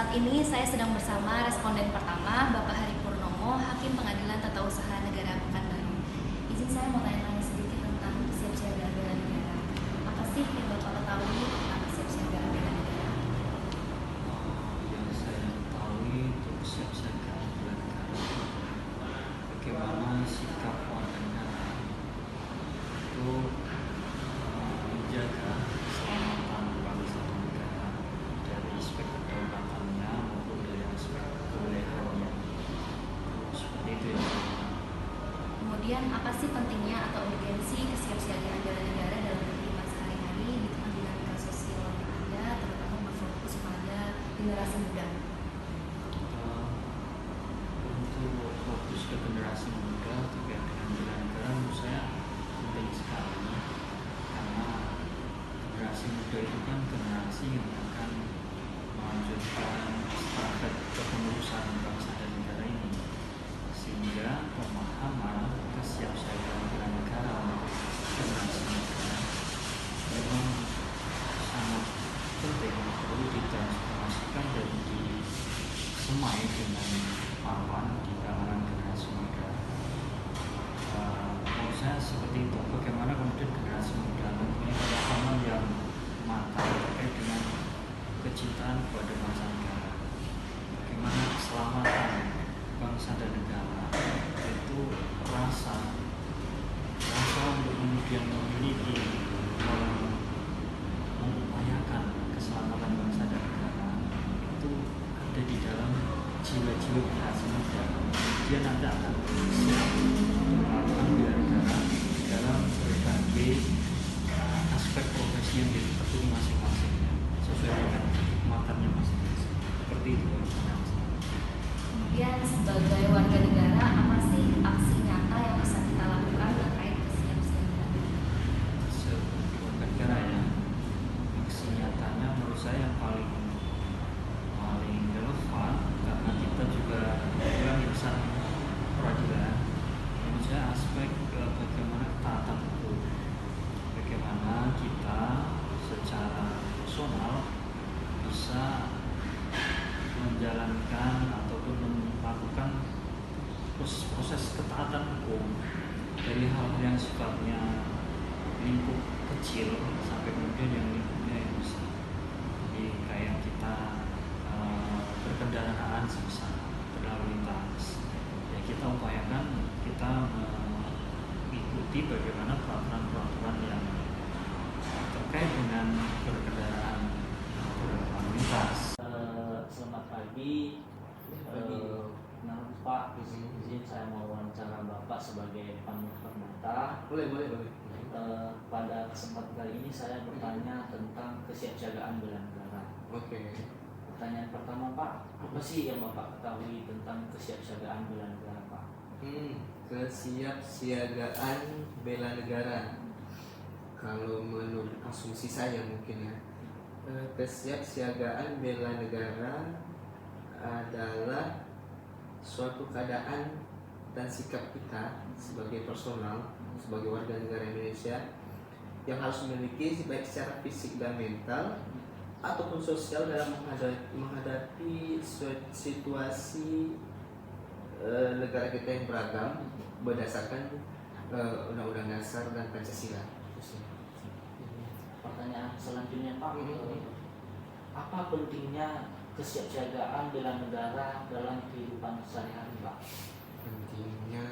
Saat ini saya sedang bersama responden pertama, Bapak Hari Purnomo, Hakim Pengadilan Tata Usaha Negara Pekanbaru. Izin saya mau tanya-tanya sedikit tentang kesiapsiagaan bela negara. Apa sih yang Bapak ketahui tentang kesiapsiagaan bela negara? Yang saya ketahui untuk kesiapsiagaan bela negara, bagaimana sikap warga negara itu menjaga keselamatan bangsa dan negara dari aspek kedaulatannya maupun dari aspek kebolehannya. Seperti itu ya. Kemudian apa sih pentingnya atau urgensi kesiapsiagaan bela negara dalam kehidupan sehari-hari di tengah dinamika sosial yang ada, terutama berfokus pada generasi muda? Untuk fokus ke generasi muda terkait dengan bela negara menurut saya penting sekali, karena generasi muda itu kan generasi yang akan melanjutkan stafet kepengurusan bangsa dan negara ini, sehingga pemahaman kesiapsiagaan bela negara untuk generasi muda memang sangat penting, perlu ditransformasikan dan disemai dengan aman di kalangan generasi muda. Menurut saya seperti itu. Bagaimana kemudian generasi muda mempunyai pemahaman yang matang terkait dengan kecintaan kepada bangsa negara, bagaimana keselamatan bangsa dan negara itu rasa untuk kemudian memiliki mengupayakan keselamatan bangsa dan negara itu ada di dalam jiwa-jiwa generasi muda. Dia nanti akan siap melakukan bela negara dalam berbagai aspek profesi yang ditekuni masing-masingnya sesuai dengan matanya masing-masing. Seperti itu. Kemudian sebagai warga negara, apa sih aksi nyata yang bisa kita lakukan terkait kesiapsiagaan? Sebagai warga negara ya, aksi nyatanya menurut saya yang paling relevan, karena kita juga dalam urusan peradilan, menurut saya aspek bagaimana taatan hukum, bagaimana kita secara personal bisa menjalankan ataupun melakukan proses ketaatan hukum dari hal yang sifatnya lingkup kecil sampai kemudian yang lingkupnya yang besar. Jadi kayak kita berkendaraan sebesar berlalu lintas, ya kita upayakan kita mengikuti bagaimana peraturan-peraturan yang terkait dengan berkendaraan berlalu lintas. Selamat pagi. Pak, izin saya mau wawancara Bapak sebagai panutan perdata. Boleh. Pada kesempatan kali ini saya bertanya tentang kesiapsiagaan bela negara. Oke. Pertanyaan pertama, Pak, apa sih yang Bapak ketahui tentang kesiapsiagaan bela negara, Pak? Kesiapsiagaan bela negara. Kalau menurut asumsi saya mungkin ya, kesiapsiagaan bela negara adalah suatu keadaan dan sikap kita sebagai personal, sebagai warga negara Indonesia yang harus memiliki baik secara fisik dan mental ataupun sosial dalam menghadapi situasi negara kita yang beragam berdasarkan Undang-Undang Dasar dan Pancasila. Pertanyaan selanjutnya, Pak, apa pentingnya kesiapsiagaan bela negara dalam kehidupan sehari-hari, Pak? Pentingnya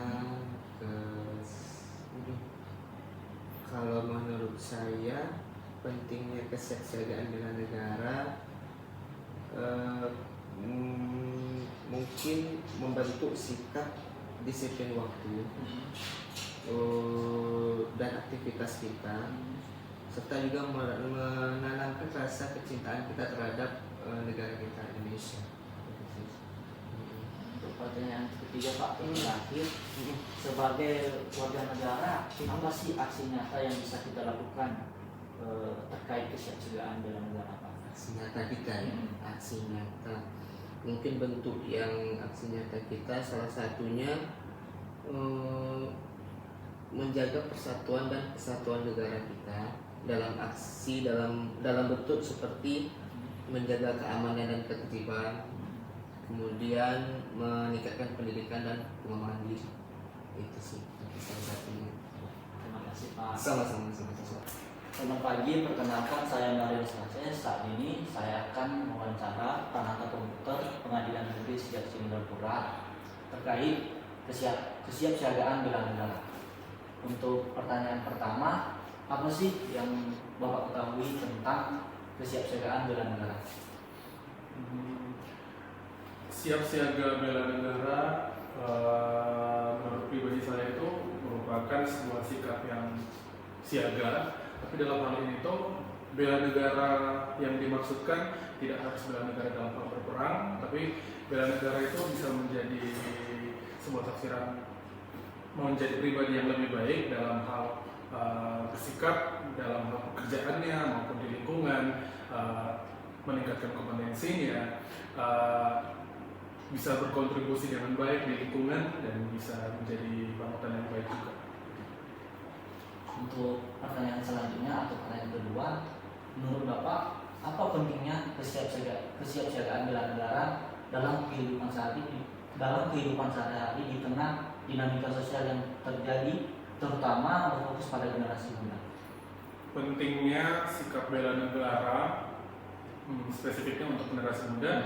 kalau menurut saya pentingnya kesiapsiagaan bela negara mungkin membentuk sikap disiplin waktu dan aktivitas kita, serta juga menanamkan rasa kecintaan kita terhadap negara kita Indonesia. Untuk pertanyaan ketiga, Pak, terakhir, sebagai warga negara, apa sih aksi nyata yang bisa kita lakukan terkait kesiapsiagaan bela negara, Pak? Aksi nyata kita ya, aksi nyata. Mungkin bentuk yang aksi nyata kita salah satunya menjaga persatuan dan kesatuan negara kita dalam aksi dalam bentuk seperti menjaga keamanan dan ketertiban, kemudian meningkatkan pendidikan dan pengamanan diri. Itu sih salah satunya. Terima kasih Pak. Sama-sama. Selamat pagi, perkenalkan saya Mario Sanchez. Saat ini saya akan mewawancara penata komputer Pengadilan Negeri Sejak Singapura terkait kesiapsiagaan bela negara. Untuk pertanyaan pertama, apa sih yang Bapak ketahui tentang kesiapsiagaan bela negara? Siap siaga bela negara menurut pribadi saya itu merupakan sebuah sikap yang siaga, tapi dalam hal ini tuh bela negara yang dimaksudkan tidak harus bela negara dalam hal berperang, tapi bela negara itu bisa menjadi sebuah tafsiran menjadi pribadi yang lebih baik dalam hal bersikap, dalam hal pekerjaannya maupun di lingkungan, meningkatkan kompetensinya, bisa berkontribusi dengan baik di lingkungan dan bisa menjadi panutan yang baik juga. Untuk pertanyaan selanjutnya atau pertanyaan kedua, menurut Bapak apa pentingnya kesiapsiagaan bela negara dalam kehidupan sehari-hari di tengah dinamika sosial yang terjadi, terutama berfokus pada generasi muda? Pentingnya sikap bela negara, spesifiknya untuk generasi muda,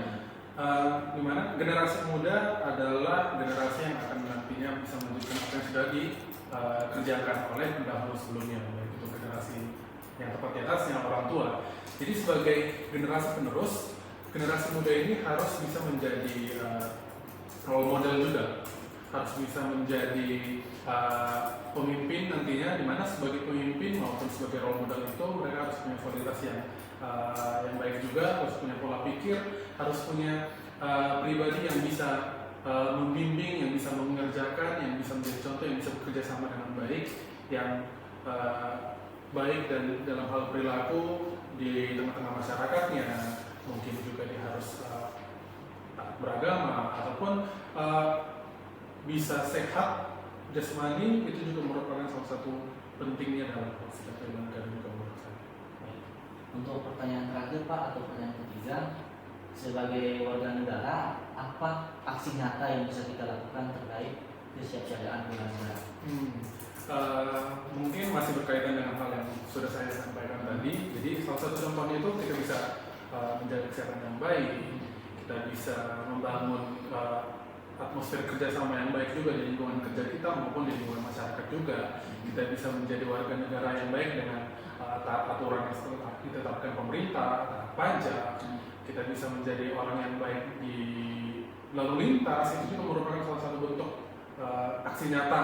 di mana generasi muda adalah generasi yang akan nantinya bisa melanjutkan apa yang sudah dikerjakan oleh pendahulu sebelumnya, baik itu generasi yang tepat di atasnya, orang tua. Jadi sebagai generasi penerus, generasi muda ini harus bisa menjadi role model juga, harus bisa menjadi pemimpin nantinya, di mana sebagai pemimpin maupun sebagai role model itu mereka harus punya kualitas yang baik juga, harus punya pola pikir, harus punya pribadi yang bisa membimbing, yang bisa mengerjakan, yang bisa menjadi contoh, yang bisa bekerja sama dengan baik, yang baik dan dalam hal perilaku di tengah-tengah masyarakatnya, mungkin juga dia harus beragama ataupun bisa sehat jasmani, itu juga merupakan salah satu pentingnya dalam sikap bela negara juga menurut saya. Untuk pertanyaan terakhir Pak, atau pertanyaan ketiga, sebagai warga negara, apa aksi nyata yang bisa kita lakukan terkait kesiapsiagaan bela negara? Mungkin masih berkaitan dengan hal yang sudah saya sampaikan tadi. Jadi salah satu contohnya itu kita bisa menjaga kesehatan yang baik, kita bisa membangun atmosfer kerjasama yang baik juga di lingkungan kerja kita maupun di lingkungan masyarakat juga. Kita bisa menjadi warga negara yang baik dengan aturan yang telah ditetapkan pemerintah, pajak. Kita bisa menjadi orang yang baik di lalu lintas, itu juga merupakan salah satu bentuk aksi nyata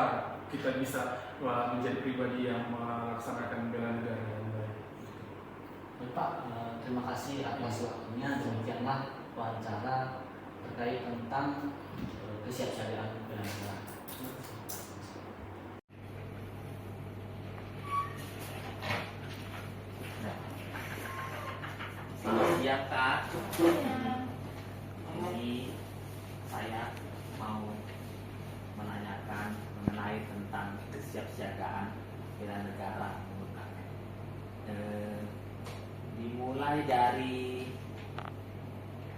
kita bisa menjadi pribadi yang melaksanakan bela negara yang baik. Baik Pak, terima kasih atas waktunya. Demikianlah wawancara terkait tentang kesiapsiagaan bela negara. Selamat siang Kak. Ini saya mau menanyakan mengenai tentang kesiapsiagaan bela negara menurut Kakak. Dimulai dari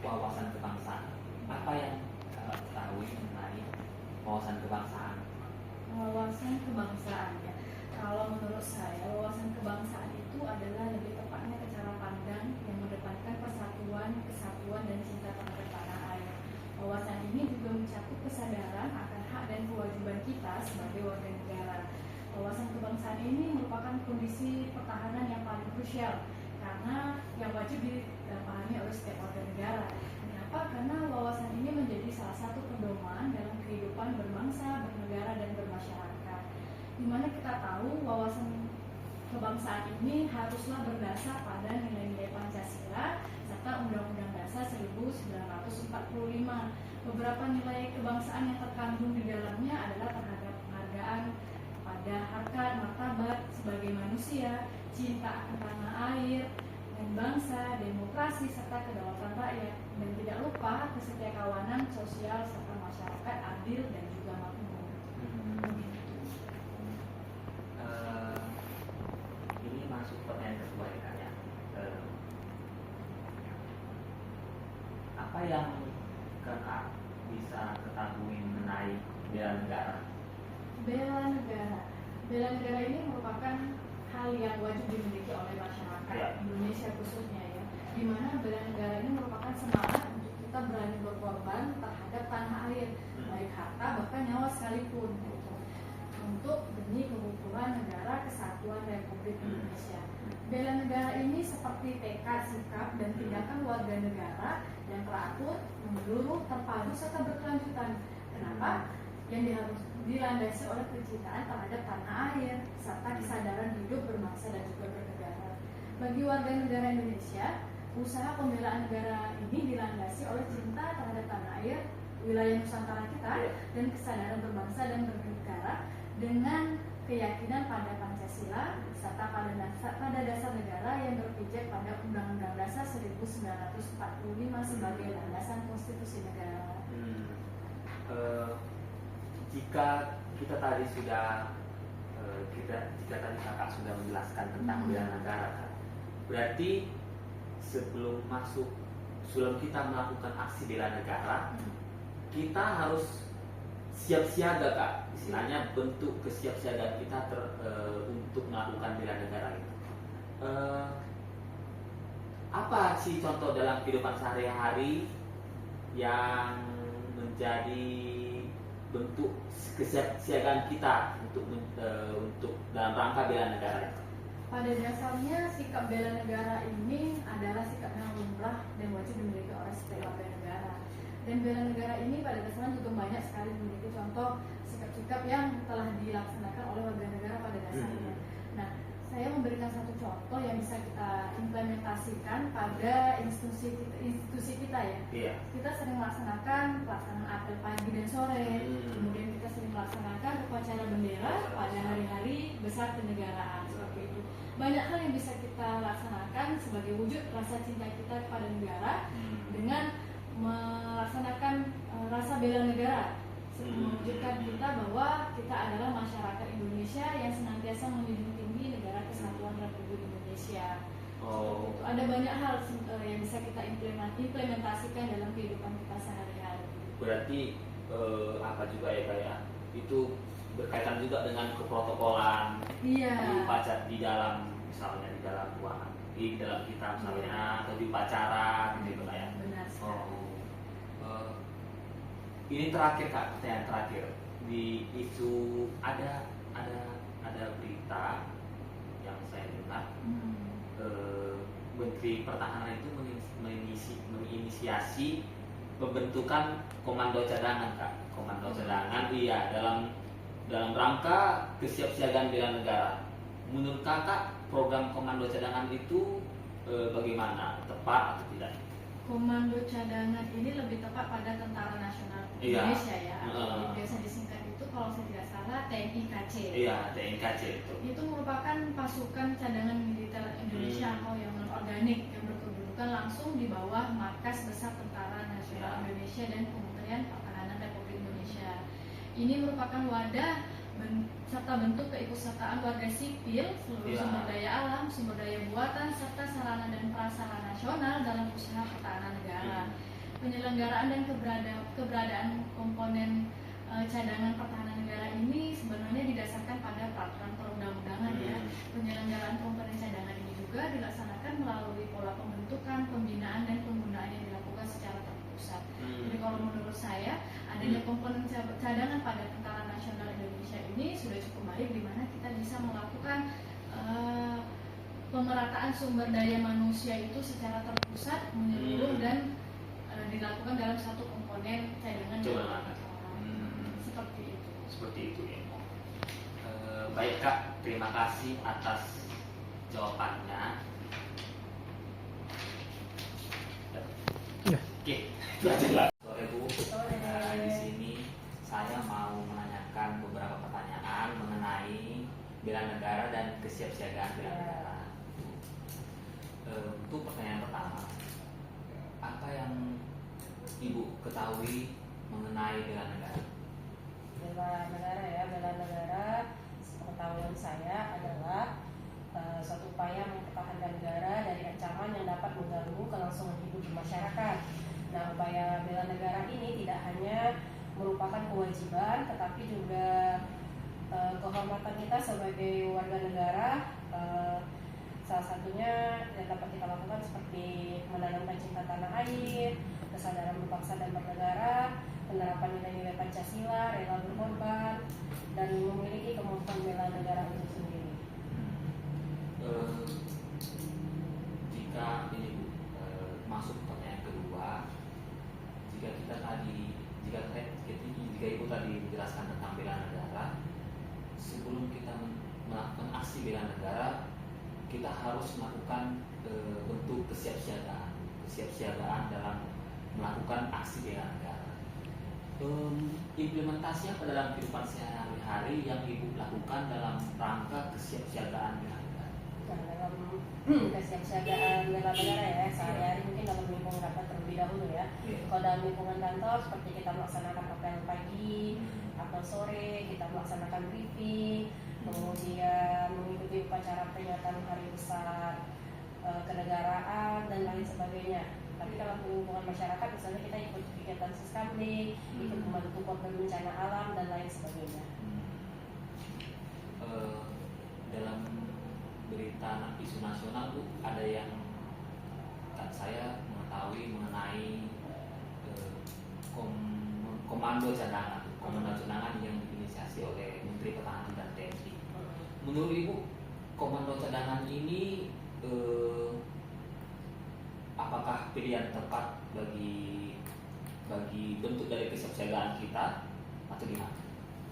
wawasan kebangsaan. Apa yang Kakak ketahui mengenai wawasan kebangsaan? Wawasan kebangsaan ya. Kalau menurut saya wawasan kebangsaan itu adalah lebih tepatnya ke cara pandang yang mengedepankan persatuan, kesatuan dan cinta terhadap tanah air. Wawasan ini juga mencakup kesadaran akan hak dan kewajiban kita sebagai warga negara. Wawasan kebangsaan ini merupakan kondisi pertahanan yang paling krusial karena yang wajib dipahami oleh setiap warga negara. Kenapa? Karena wawasan ini menjadi salah satu pedoman dalam kehidupan berbangsa, bernegara dan bermasyarakat. Di mana kita tahu wawasan kebangsaan ini haruslah berdasar pada nilai-nilai Pancasila serta Undang-Undang Dasar 1945. Beberapa nilai kebangsaan yang terkandung di dalamnya adalah terhadap penghargaan pada harkat martabat sebagai manusia, cinta akan tanah air dan bangsa, demokrasi serta kedaulatan rakyat, dan tidak lupa kesetiakawanan sosial serta masyarakat adil dan juga makmur. Ini masuk pertanyaan kedua ya Kak ya. yang kakak bisa ketahui mengenai bela negara? Bela negara. Bela negara ini merupakan hal yang wajib dimiliki oleh masyarakat Ya. Indonesia khususnya ya. Di mana bela negara ini merupakan semangat untuk kita berani berkorban terhadap tanah air, baik harta bahkan nyawa sekalipun gitu. Untuk demi keutuhan negara kesatuan Republik Indonesia. Bela negara ini seperti tekad, sikap, dan tindakan warga negara yang teratur, menyeluruh, terpadu, serta berkelanjutan. Kenapa? Yang dilandasi oleh kecintaan terhadap tanah air, serta kesadaran hidup berbangsa dan juga bernegara. Bagi warga negara Indonesia, usaha pembelaan negara ini dilandasi oleh cinta terhadap tanah air, wilayah Nusantara kita, dan kesadaran berbangsa dan bernegara dengan keyakinan pada Pancasila serta pada dasar negara yang berpijak pada Undang-Undang Dasar 1945 sebagai landasan konstitusi negara. Jika kita tadi sudah jika tadi kakak sudah menjelaskan tentang bela negara, Kak, berarti sebelum kita melakukan aksi bela negara, kita harus siap siaga, Kak. Istilahnya bentuk kesiapsiagaan kita untuk melakukan bela negara itu. Apa sih contoh dalam kehidupan sehari-hari yang menjadi bentuk kesiapsiagaan kita untuk dalam rangka bela negara? Pada dasarnya sikap bela negara ini adalah sikap yang lumrah dan wajib dimiliki oleh setiap warga negara. Dan bela negara ini pada dasarnya juga banyak sekali memiliki contoh sikap-sikap yang telah dilaksanakan oleh warga negara pada dasarnya. Nah, saya memberikan satu contoh yang bisa kita implementasikan pada institusi kita ya. Iya. Kita sering melaksanakan pelaksanaan apel pagi dan sore, kemudian kita sering melaksanakan upacara bendera pada hari-hari besar kenegaraan seperti itu. Banyak hal yang bisa kita laksanakan sebagai wujud rasa cinta kita kepada negara dengan melaksanakan rasa bela negara, mewujudkan kita bahwa kita adalah masyarakat Indonesia yang senantiasa menjunjung tinggi negara kesatuan Republik Indonesia. Oh. Itu ada banyak hal yang bisa kita implementasikan dalam kehidupan kita sehari-hari. Berarti apa juga ya, Kak, ya? Itu berkaitan juga dengan keprotokolan Iya. di dalam misalnya di dalam ruangan, di dalam kita misalnya atau di upacara gitu, Kak, ya. Benar sekali. Ini terakhir, Kak, pertanyaan terakhir. Di isu ada berita yang saya dengar, Menteri Pertahanan itu menginisiasi pembentukan komando cadangan, Kak. Komando cadangan, iya, dalam rangka kesiapsiagaan bela negara. Menurut Kakak, program komando cadangan itu bagaimana? Tepat atau tidak? Komando cadangan ini lebih tepat pada Tentara Nasional Indonesia ya, atau biasa disingkat itu kalau saya tidak salah TNI-KC. Iya, TNI-KC itu. Itu merupakan pasukan cadangan militer Indonesia atau yang non-organik yang berkedudukan langsung di bawah markas besar Tentara Nasional Indonesia dan Kementerian Pertahanan Republik Indonesia. Ini merupakan wadah serta bentuk keikutsertaan warga sipil, seluruh sumber daya alam, sumber daya buatan, serta sarana dan prasarana nasional dalam usaha pertahanan negara. Penyelenggaraan dan keberadaan komponen cadangan pertahanan negara ini sebenarnya didasarkan pada peraturan perundang-undangan ya. Penyelenggaraan komponen cadangan ini juga dilaksanakan melalui pola pembentukan, pembinaan, dan penggunaan yang dilakukan secara terpusat. Jadi kalau menurut saya, adanya komponen cadangan pada Tentara Nasional Indonesia ini sudah cukup baik, di mana kita bisa melakukan pemerataan sumber daya manusia itu secara terpusat, menyeluruh, dan dilakukan dalam satu komponen cadangan. Seperti itu. Seperti itu ya. Baik, Kak, terima kasih atas jawabannya. Oke, itu aja lah. Sore Bu. Di sini saya mau menanyakan beberapa pertanyaan mengenai bela negara dan kesiapsiagaan bela negara. Untuk pertanyaan pertama, apa yang Ibu ketahui mengenai bela negara? Bela negara ya, bela negara sepengetahuan saya adalah suatu upaya mempertahankan negara dari ancaman yang dapat mengganggu kelangsungan hidup di masyarakat. Nah, upaya bela negara ini tidak hanya merupakan kewajiban, tetapi juga kehormatan kita sebagai warga negara. Salah satunya yang dapat kita lakukan seperti menanamkan cinta tanah air, kesadaran berbangsa dan bernegara, penerapan nilai-nilai Pancasila, rela berkorban, dan memiliki kemampuan bela negara itu sendiri. Jika ini Bu, masuk pertanyaan kedua, jika Ibu tadi menjelaskan tentang bela negara, sebelum kita melakukan aksi bela negara, kita harus melakukan bentuk kesiapsiagaan dalam melakukan aksi bela negara. Implementasinya pada dalam kehidupan sehari-hari yang Ibu lakukan dalam rangka kesiapsiagaan bela negara. Nah, dalam kesiapsiagaan bela negara ya, sehari-hari mungkin dalam lingkungan rapat terlebih dahulu ya. Kalau dalam lingkungan kantor seperti kita melaksanakan apel pagi atau sore, kita melaksanakan briefing, kemudian mengikuti upacara peringatan hari besar kenegaraan dan lain sebagainya. Tapi kalau lingkungan masyarakat misalnya kita ikut kegiatan Siskamling, ikut membantu korban bencana alam dan lain sebagainya. Dalam berita isu nasional Bu, ada yang saya mengetahui mengenai komando cadangan yang diinisiasi oleh Menteri Pertahanan dan TNI. Menurut Ibu, komando cadangan ini apakah pilihan tepat bagi bentuk dari kesiapsiagaan kita atau gimana?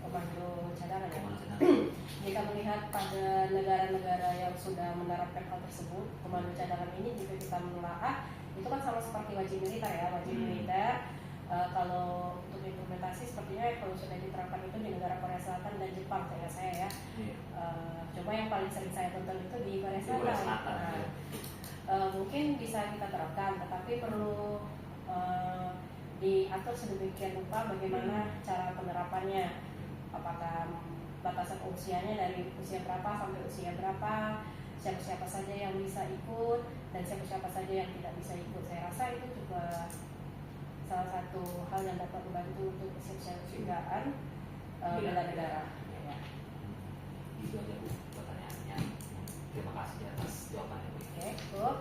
Komando cadangan ya. Komando cadangan. Jika melihat pada negara-negara yang sudah menerapkan hal tersebut, komando cadangan ini jika kita menelaah, itu kan sama seperti wajib militer ya, wajib militer. Kalau untuk implementasi sepertinya kalau sudah diterapkan itu di negara Korea Selatan dan Jepang, saya ya. Cuma yang paling sering saya tonton itu di Korea Selatan. Mungkin bisa kita terapkan, tetapi perlu diatur sedemikian rupa bagaimana cara penerapannya. Apakah batasan usianya dari usia berapa sampai usia berapa, siapa-siapa saja yang bisa ikut dan siapa-siapa saja yang tidak bisa ikut. Saya rasa itu juga salah satu hal yang dapat membantu untuk kesiapsiagaan bela negara. Ya. Itu aja Bu pertanyaannya. Terima kasih atas jawabannya Bu. Oke, cukup.